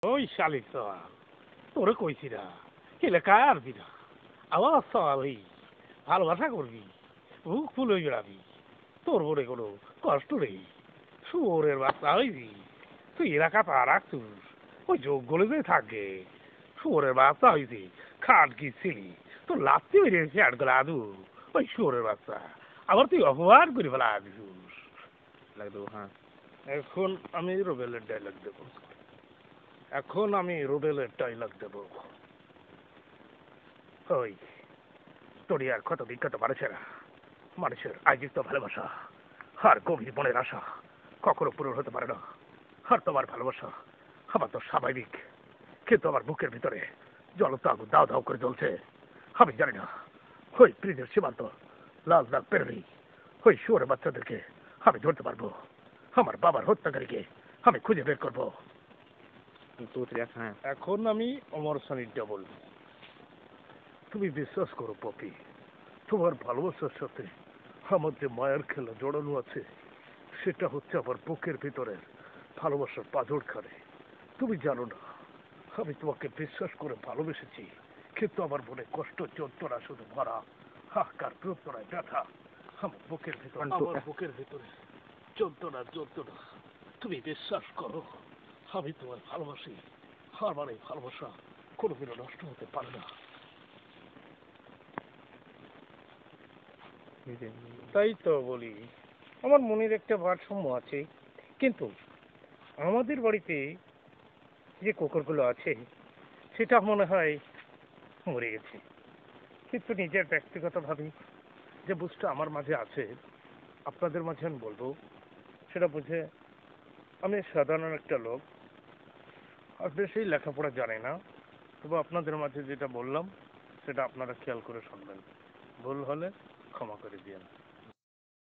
ওই শালিক সওয়াল তোরে কইছি না এলাকায় আসবি না আবার সওয়াল হই ভালোবাসা করবি বুক ফুল হয়ে বেড়াবি তোর বলে কোনো কষ্ট নেই শুয়োরের বাচ্চা হইবি তুই এলাকা পা রাখতুস ওই যোগ্য যে থাকে শুয়োরের বাচ্চা হইবি খাট কি ছিলি তোর লাত্তি বেরিয়েছে আটগুলো আদু ওই শুয়োরের বাচ্চা আবার তুই অপমান করে ফেলা দিস লাগতো। হ্যাঁ, এখন আমি রুবেলের ডায়লগ দেবো। এখন আমি রুবেলের ডায়লগ দেব। ওই তোর আর কত বিখ্যাত মানুষের আয়োজিত ভালোবাসা আর গভীর মনের আশা কখনো পূরণ হতে পারে না। আর তোমার ভালোবাসা আমার তো স্বাভাবিক, কিন্তু আমার বুকের ভিতরে জ্বলন্ত আগুন দাও দাও করে জ্বলছে। আমি জানি না ওই ব্রিজের সীমান্ত লাল দাগ পেরোলেই ওই শুয়োরের বাচ্চাদেরকে আমি ধরতে পারবো। আমার বাবার হত্যাকারীকে আমি খুঁজে বের করবো। এখন আমি অমর সানিটা বলবো। তুমি বিশ্বাস করো পপি, তোমার ভালোবাসার সাথে আমার যে মায়ের খেলা জড়ানো আছে সেটা হচ্ছে আমার বুকের ভিতরের ভালোবাসার পাঁজরখানে। তুমি জানো না আমি তোমাকে বিশ্বাস করে ভালোবেসেছি, কিন্তু আমার মনে কষ্ট যন্ত্রণা শুধু ভরা হাহাকার যন্ত্রণায় ব্যথা। আমার বুকের ভিতরে যন্ত্রণা যন্ত্রণা। তুমি বিশ্বাস করো আমি তোমার ভালোবাসি, আমার এই ভালোবাসা কোনোদিনও নষ্ট হতে পারে না। তাই তো বলি আমার মনের একটা ভারসাম্য আছে, কিন্তু আমাদের বাড়িতে যে কুকুরগুলো আছে সেটা মনে হয় মরে গেছে। কিন্তু নিজের ব্যক্তিগতভাবে যে বুঝটা আমার মাঝে আছে আপনাদের মাঝে আমি বলবো, সেটা বুঝে আমি সাধারণ একটা লোক, আর বেশি লেখাপড়া জানি না, তবে আপনাদের মাঝে যেটা বললাম সেটা আপনারা খেয়াল করে শুনবেন। ভুল হলে ক্ষমা করে দিয়েন।